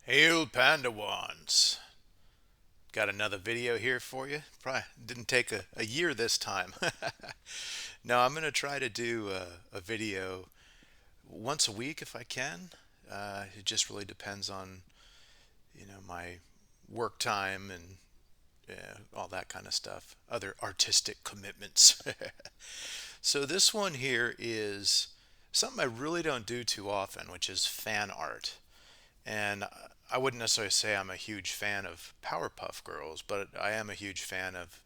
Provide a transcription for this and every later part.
Hail Pandawans! Got another video here for you. Probably didn't take a year this time. No, I'm gonna try to do a video once a week if I can. It just really depends on my work time and all that kind of stuff. Other artistic commitments. So this one here is something I really don't do too often, which is fan art. And I wouldn't necessarily say I'm a huge fan of Powerpuff Girls, but I am a huge fan of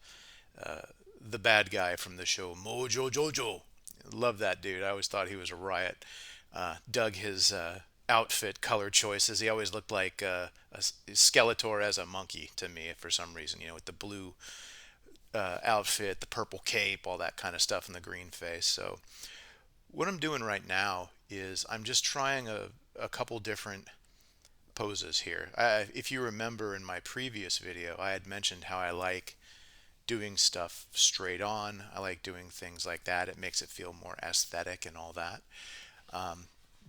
the bad guy from the show, Mojo Jojo. Love that dude. I always thought he was a riot. Dug his outfit color choices. He always looked like Skeletor as a monkey to me for some reason, with the blue outfit, the purple cape, all that kind of stuff, and the green face. So, what I'm doing right now is I'm just trying a couple different poses here. If you remember in my previous video, I had mentioned how I like doing stuff straight on. I like doing things like that. It makes it feel more aesthetic and all that.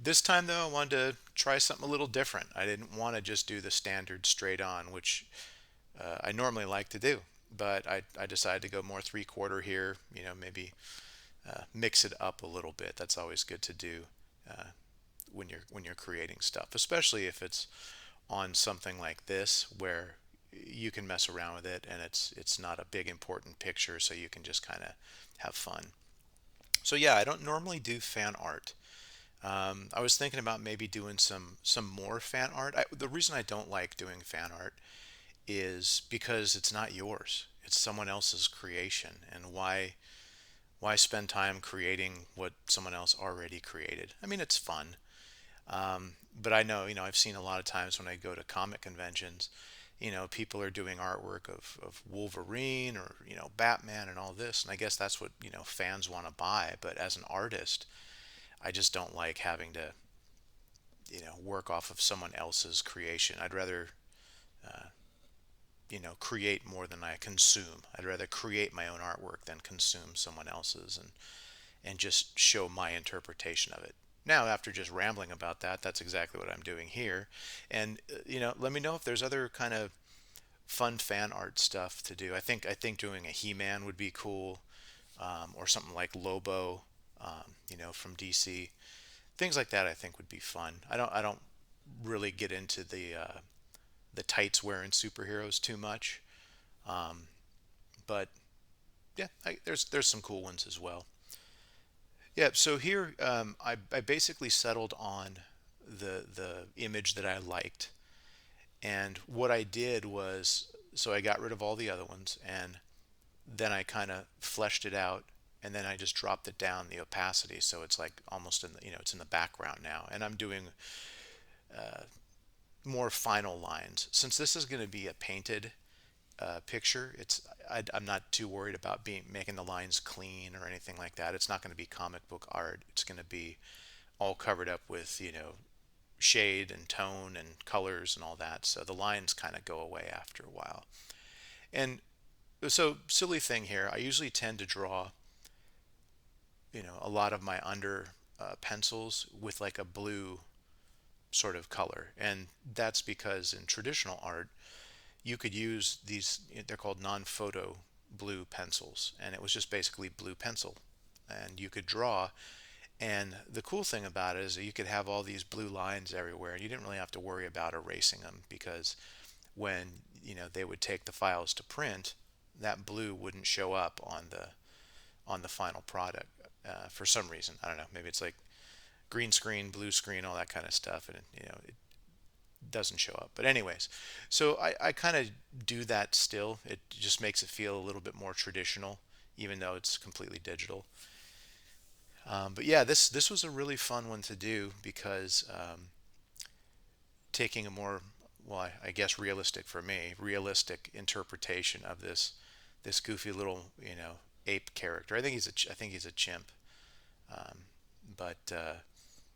This time, though, I wanted to try something a little different. I didn't want to just do the standard straight on, which I normally like to do. But I decided to go more three-quarter here, maybe mix it up a little bit. That's always good to do when you're creating stuff, especially if it's on something like this where you can mess around with it and it's not a big important picture, so you can just kind of have fun. So yeah, I don't normally do fan art. I was thinking about maybe doing some more fan art. The reason I don't like doing fan art is because it's not yours. It's someone else's creation, and why spend time creating what someone else already created? I mean, it's fun. But I know, I've seen a lot of times when I go to comic conventions, people are doing artwork of Wolverine or, Batman and all this. And I guess that's what, fans want to buy. But as an artist, I just don't like having to, work off of someone else's creation. I'd rather, create more than I consume. I'd rather create my own artwork than consume someone else's and just show my interpretation of it. Now, after just rambling about that, that's exactly what I'm doing here. And let me know if there's other kind of fun fan art stuff to do. I think doing a He-Man would be cool, or something like Lobo, from DC. Things like that I think would be fun. I don't really get into the tights wearing superheroes too much, but yeah, there's some cool ones as well. Yeah, so here I basically settled on the image that I liked, and what I did was, so I got rid of all the other ones, and then I kind of fleshed it out, and then I just dropped it down the opacity, so it's like almost in the it's in the background now, and I'm doing more final lines. Since this is going to be a painted picture, I'm not too worried about being making the lines clean or anything like that. It's not going to be comic book art. It's going to be all covered up with shade and tone and colors and all that. So the lines kind of go away after a while. And so silly thing here, I usually tend to draw a lot of my under pencils with like a blue sort of color, and that's because in traditional art you could use these, they're called non-photo blue pencils, and it was just basically blue pencil, and you could draw. And the cool thing about it is that you could have all these blue lines everywhere, and you didn't really have to worry about erasing them, because when they would take the files to print, that blue wouldn't show up on the final product for some reason. I don't know, maybe it's like green screen, blue screen, all that kind of stuff, and it doesn't show up. But anyways, so I kind of do that still. It just makes it feel a little bit more traditional, even though it's completely digital. But yeah, this was a really fun one to do because taking a more, well, I guess realistic for me, realistic interpretation of this goofy little ape character. I think he's a chimp. But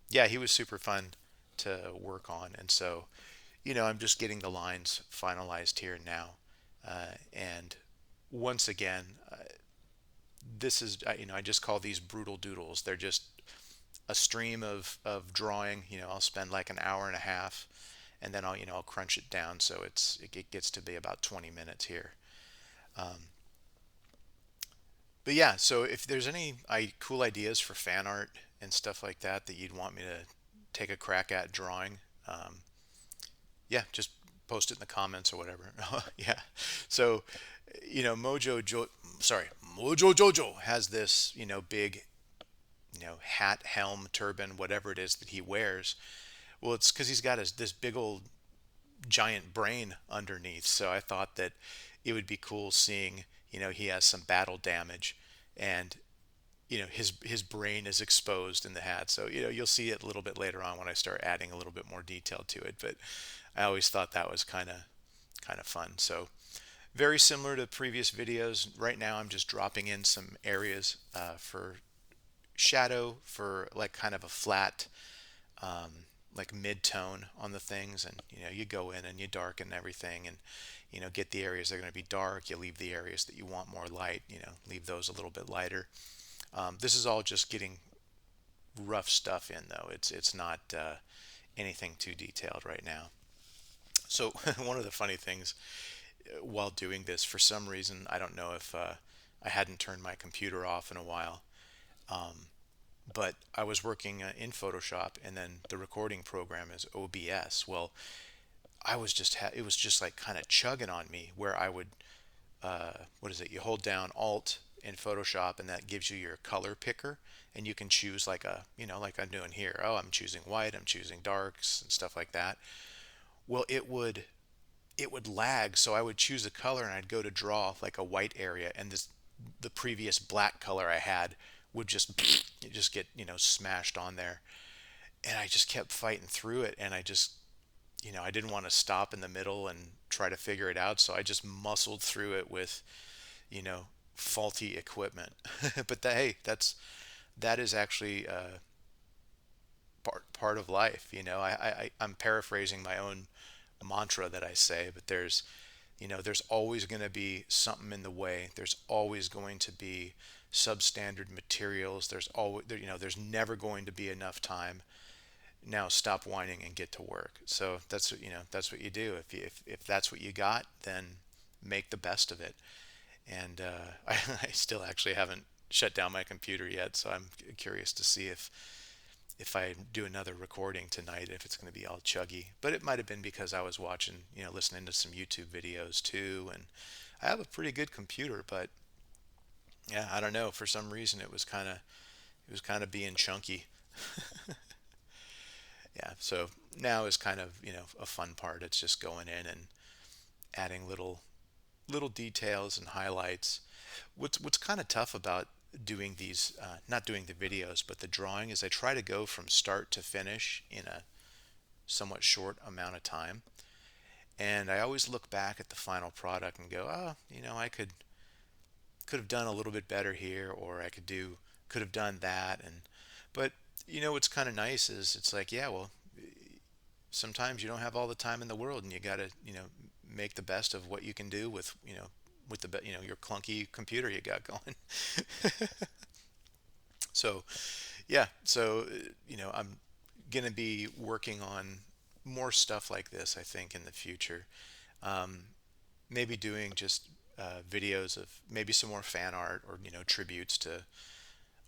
yeah, he was super fun to work on, and so I'm just getting the lines finalized here now. And once again, this is, I just call these brutal doodles. They're just a stream of drawing. I'll spend like an hour and a half, and then I'll crunch it down so it gets to be about 20 minutes here. But yeah, so if there's any cool ideas for fan art and stuff like that that you'd want me to take a crack at drawing, um, yeah, just post it in the comments or whatever. Yeah. So, sorry, Mojo Jojo has this, big, hat, helm, turban, whatever it is that he wears. Well, it's because he's got this big old giant brain underneath. So I thought that it would be cool seeing, he has some battle damage, and his brain is exposed in the hat. So you'll see it a little bit later on when I start adding a little bit more detail to it. But I always thought that was kind of fun. So very similar to previous videos. Right now I'm just dropping in some areas for shadow, for like kind of a flat, like mid-tone on the things, and you go in and you darken everything, and get the areas that are going to be dark. You leave the areas that you want more light, leave those a little bit lighter. This is all just getting rough stuff in, though. It's not anything too detailed right now. So one of the funny things while doing this, for some reason, I don't know if I hadn't turned my computer off in a while, but I was working in Photoshop, and then the recording program is OBS. Well, it was just like kind of chugging on me, where I would, what is it? You hold down Alt in Photoshop, and that gives you your color picker, and you can choose like like I'm doing here. Oh, I'm choosing white, I'm choosing darks and stuff like that. Well, it would lag, so I would choose a color and I'd go to draw like a white area, and the previous black color I had would just get smashed on there, and I just kept fighting through it, and I didn't want to stop in the middle and try to figure it out, so I just muscled through it with you know faulty equipment. But hey, that is actually part of life. I'm paraphrasing my own mantra that I say, but there's always going to be something in the way. There's always going to be substandard materials. There's never going to be enough time. Now stop whining and get to work. So that's what you do. If that's what you got, then make the best of it. And I still actually haven't shut down my computer yet, so I'm curious to see if I do another recording tonight, if it's going to be all chuggy. But it might have been because I was watching, listening to some YouTube videos too, and I have a pretty good computer, but yeah, I don't know. For some reason, it was kind of being chunky. Yeah, so now is kind of a fun part. It's just going in and adding little details and highlights. What's kind of tough about doing these, not doing the videos, but the drawing, is I try to go from start to finish in a somewhat short amount of time. And I always look back at the final product and go, oh, I could have done a little bit better here, or could have done that. And but what's kind of nice is it's like, yeah, well, sometimes you don't have all the time in the world, and you got to make the best of what you can do with your clunky computer you got going. So yeah, so I'm gonna be working on more stuff like this, I think, in the future. um, Maybe doing just videos of maybe some more fan art, or tributes to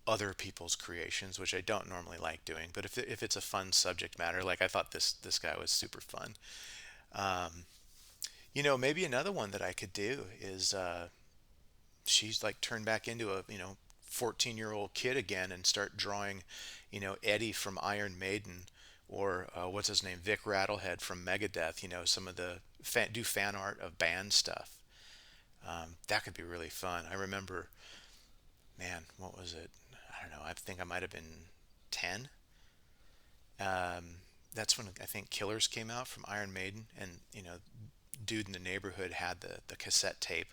other people's creations, which I don't normally like doing. But if it's a fun subject matter, like I thought this guy was super fun. Maybe another one that I could do is she's like turned back into a 14-year-old kid again, and start drawing Eddie from Iron Maiden, or what's his name, Vic Rattlehead from Megadeth. Some of the do fan art of band stuff. That could be really fun. I remember, man, what was it? I don't know. I think I might have been 10. That's when I think Killers came out from Iron Maiden, and dude in the neighborhood had the cassette tape,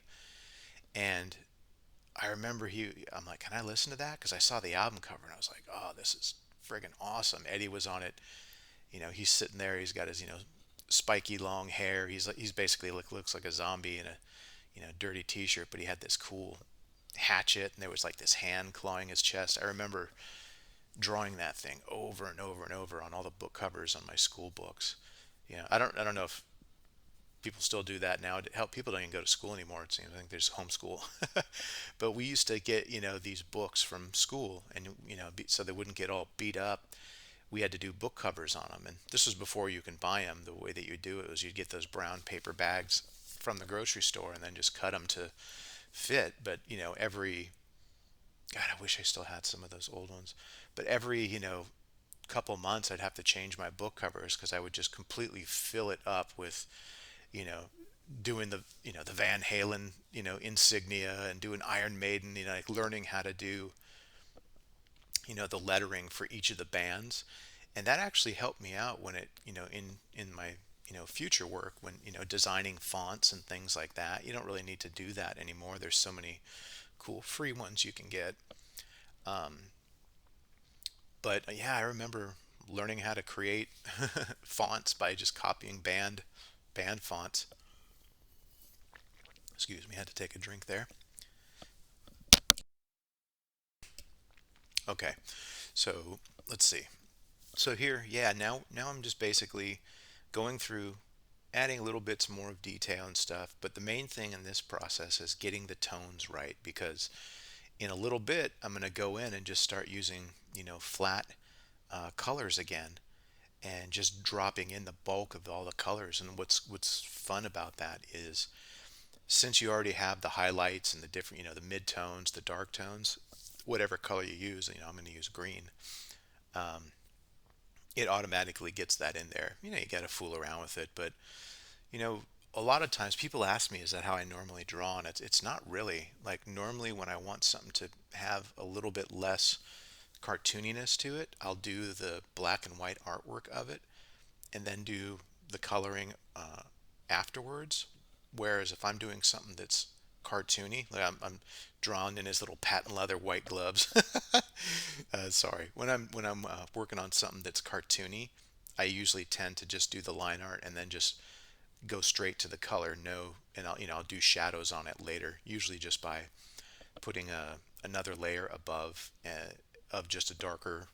and I remember I'm like, can I listen to that? Because I saw the album cover and I was like, oh, this is friggin' awesome. Eddie was on it. He's sitting there. He's got his spiky long hair. He's basically looks like a zombie in a dirty T-shirt, but he had this cool hatchet, and there was like this hand clawing his chest. I remember drawing that thing over and over and over on all the book covers on my school books. I don't know if people still do that now. Help people don't even go to school anymore. It seems I think they just homeschool. But we used to get these books from school, and so they wouldn't get all beat up. We had to do book covers on them, and this was before you can buy them. The way that you do it was you'd get those brown paper bags from the grocery store and then just cut them to fit. But every God, I wish I still had some of those old ones. But every couple months, I'd have to change my book covers because I would just completely fill it up with you know, doing the Van Halen, insignia and doing Iron Maiden, like learning how to do, the lettering for each of the bands. And that actually helped me out when in my, future work when, designing fonts and things like that. You don't really need to do that anymore. There's so many cool free ones you can get. But yeah, I remember learning how to create fonts by just copying band fonts. Excuse me, I had to take a drink there. Okay, so let's see. So here, yeah, now I'm just basically going through adding little bits more of detail and stuff, but the main thing in this process is getting the tones right because in a little bit I'm going to go in and just start using, flat colors again and just dropping in the bulk of all the colors. And what's fun about that is since you already have the highlights and the different, the mid tones, the dark tones, whatever color you use, I'm going to use green. It automatically gets that in there. You got to fool around with it, but you know, a lot of times people ask me, is that how I normally draw? And it's not really. Like normally when I want something to have a little bit less cartooniness to it, I'll do the black and white artwork of it and then do the coloring afterwards. Whereas if I'm doing something that's cartoony, like I'm drawn in his little patent leather white gloves. Sorry, when I'm working on something that's cartoony, I usually tend to just do the line art and then just go straight to the color. No, and I'll do shadows on it later. Usually just by putting another layer above of just a darker,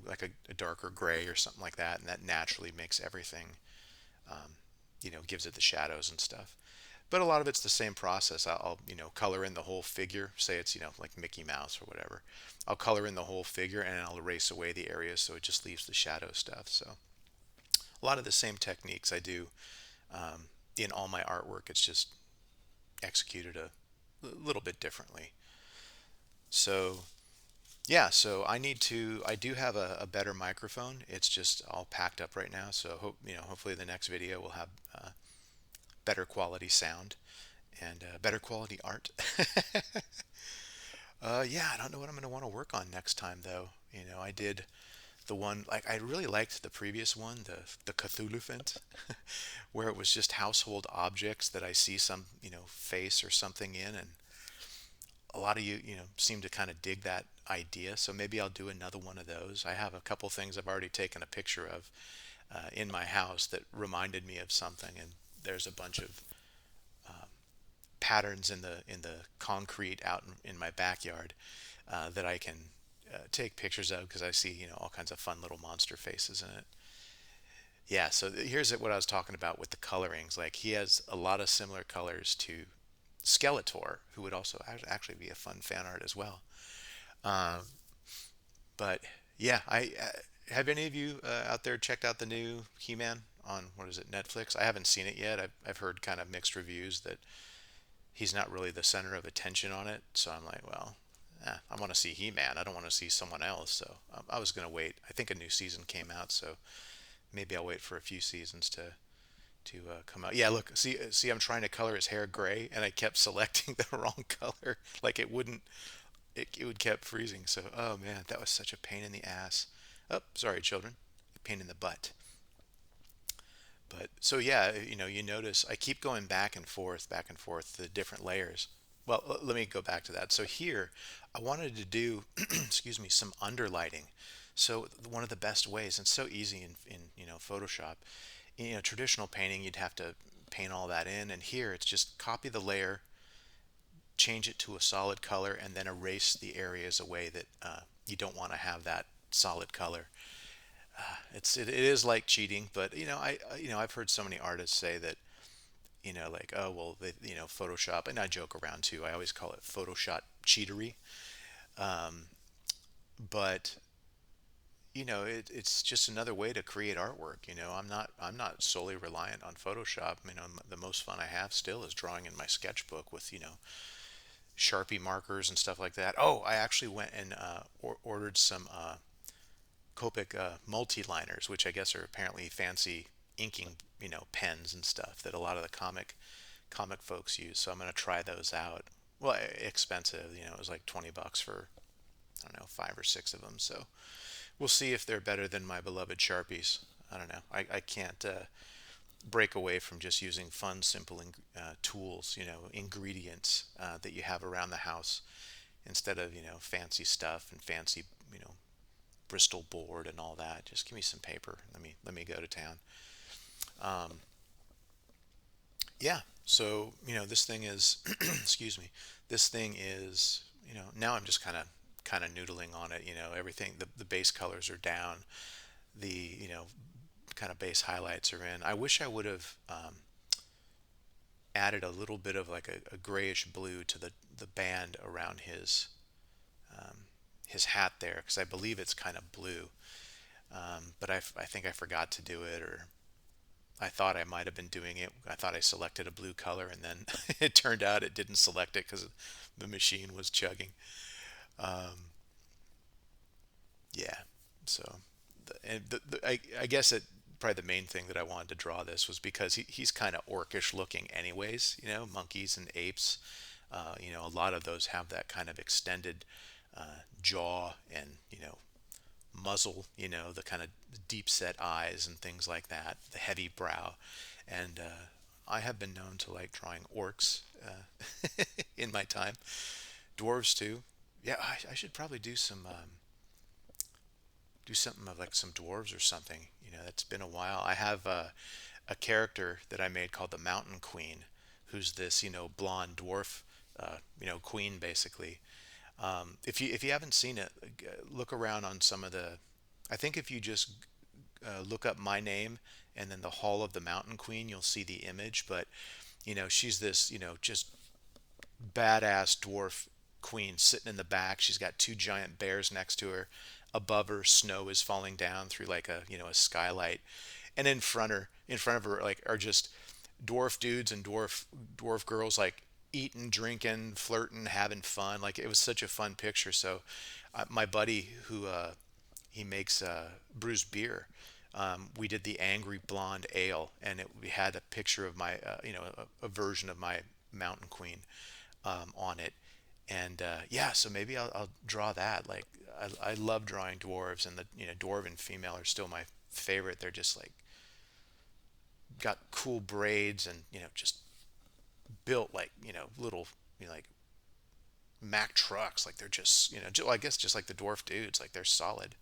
like a darker gray or something like that, and that naturally makes everything gives it the shadows and stuff. But a lot of it's the same process. I'll color in the whole figure. Say it's like Mickey Mouse or whatever. I'll color in the whole figure and I'll erase away the areas so it just leaves the shadow stuff. So a lot of the same techniques I do in all my artwork. It's just executed a little bit differently. So yeah, so I do have a better microphone. It's just all packed up right now. So hopefully the next video will have better quality sound and better quality art. Yeah, I don't know what I'm going to want to work on next time though. I did the one like I really liked the previous one, the Cthulhu fent, where it was just household objects that I see some face or something in, and a lot of you seem to kind of dig that idea. So maybe I'll do another one of those. I have a couple things I've already taken a picture of in my house that reminded me of something, and there's a bunch of patterns in the concrete out in my backyard that I can take pictures of because I see all kinds of fun little monster faces in it. Yeah, so here's what I was talking about with the colorings. Like he has a lot of similar colors to Skeletor, who would also actually be a fun fan art as well. Um, but yeah, I have any of you out there checked out the new He-Man on what is it, Netflix? I haven't seen it yet. I've heard kind of mixed reviews that he's not really the center of attention on it. So I'm like, well, I want to see He-Man. I don't want to see someone else. So I was gonna wait. I think a new season came out, so maybe I'll wait for a few seasons to come out. Yeah, look, see, I'm trying to color his hair gray, and I kept selecting the wrong color. Like it wouldn't, it would kept freezing. So, oh man, that was such a pain in the ass. Oh, sorry, children, pain in the butt. But so yeah, you notice I keep going back and forth, the different layers. Well, let me go back to that. So here, I wanted to do, excuse me, some underlighting. So one of the best ways, and so easy in Photoshop. Traditional painting, you'd have to paint all that in, and here it's just copy the layer, change it to a solid color, and then erase the areas away that you don't want to have that solid color. it is like cheating, but I've heard so many artists say that, like, oh well, they, Photoshop, and I joke around too. I always call it Photoshop cheatery. But it's just another way to create artwork. I'm not solely reliant on Photoshop. The most fun I have still is drawing in my sketchbook with, Sharpie markers and stuff like that. Oh, I actually went and ordered some Copic multi-liners, which I guess are apparently fancy inking, pens and stuff that a lot of the comic folks use. So I'm going to try those out. Well, expensive, it was like 20 bucks for, I don't know, five or six of them. So we'll see if they're better than my beloved Sharpies. I don't know. I can't break away from just using fun, simple tools, ingredients that you have around the house instead of, fancy stuff and fancy, you know, Bristol board and all that. Just give me some paper. Let me go to town. Yeah. So, this thing is, excuse me, this thing is, now I'm just kind of noodling on it. Everything, the base colors are down. The, kind of base highlights are in. I wish I would have added a little bit of like a grayish blue to the band around his hat there, because I believe it's kind of blue. But I think I forgot to do it, or I thought I might have been doing it. I thought I selected a blue color, and then it turned out it didn't select it because the machine was chugging. Yeah. So, I guess it probably the main thing that I wanted to draw this was because he's kind of orcish looking, anyways. Monkeys and apes. A lot of those have that kind of extended jaw and muzzle. The kind of deep set eyes and things like that. The heavy brow, and I have been known to like drawing orcs in my time. Dwarves too. Yeah, I should probably do something of like some dwarves or something. It's been a while. I have a character that I made called the Mountain Queen, who's this blonde dwarf, queen basically. If you haven't seen it, look around on some of the. I think if you just look up my name and then the Hall of the Mountain Queen, you'll see the image. But she's this just badass dwarf queen sitting in the back. She's got two giant bears next to her. Above her, snow is falling down through like a skylight, and in front of her like are just dwarf dudes and dwarf girls, like eating, drinking, flirting, having fun. Like, it was such a fun picture. So my buddy who he makes bruised beer. We did the Angry Blonde Ale, and we had a picture of my, a version of my Mountain Queen on it. And yeah, so maybe I'll draw that. Like, I love drawing dwarves, and the dwarven female are still my favorite. They're just like got cool braids, and just built like little like Mack trucks. Like, they're just I guess just like the dwarf dudes. Like, they're solid.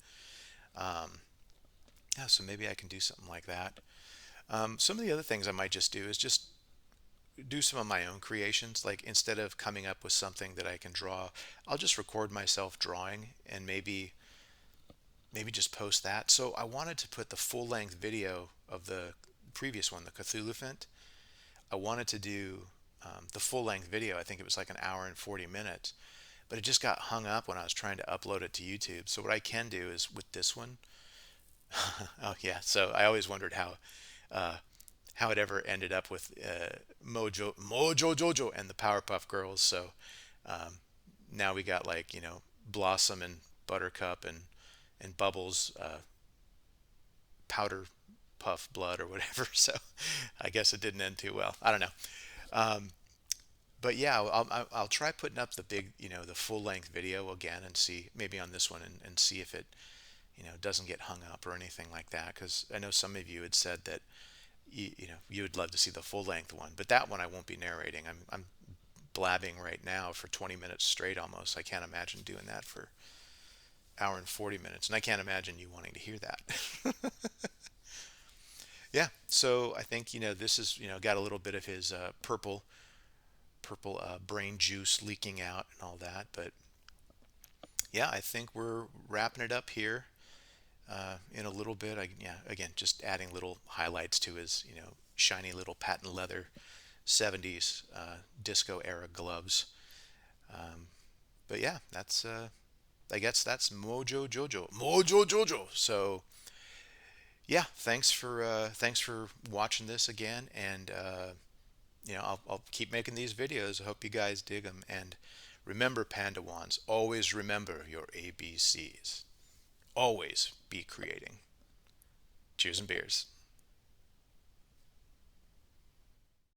Yeah, so maybe I can do something like that. Some of the other things I might just do is just do some of my own creations. Like, instead of coming up with something that I can draw, I'll just record myself drawing, and maybe just post that. So I wanted to put the full length video of the previous one, the Cthulhu Fint. I wanted to do the full length video. I think it was like an hour and 40 minutes, but it just got hung up when I was trying to upload it to YouTube. So what I can do is with this one. Oh yeah. So I always wondered uh, how it ever ended up with Mojo Jojo and the Powerpuff Girls. So now we got like Blossom and Buttercup and Bubbles, Powder Puff Blood or whatever. So I guess it didn't end too well. I don't know. Um, but yeah, I'll try putting up the big, the full length video again, and see maybe on this one, and see if it, doesn't get hung up or anything like that. Because I know some of you had said that you would love to see the full length one, but that one I won't be narrating. I'm blabbing right now for 20 minutes straight almost. I can't imagine doing that for hour and 40 minutes, and I can't imagine you wanting to hear that. Yeah, so I think this is got a little bit of his purple brain juice leaking out and all that. But yeah, I think we're wrapping it up here. in a little bit. Yeah, again, just adding little highlights to his, shiny little patent leather 70s disco era gloves. But yeah, I guess that's Mojo Jojo. Mojo Jojo. So yeah, thanks for watching this again, and I'll keep making these videos. I hope you guys dig them, and remember, Pandawans, always remember your ABCs. Always be creating. Cheers and beers.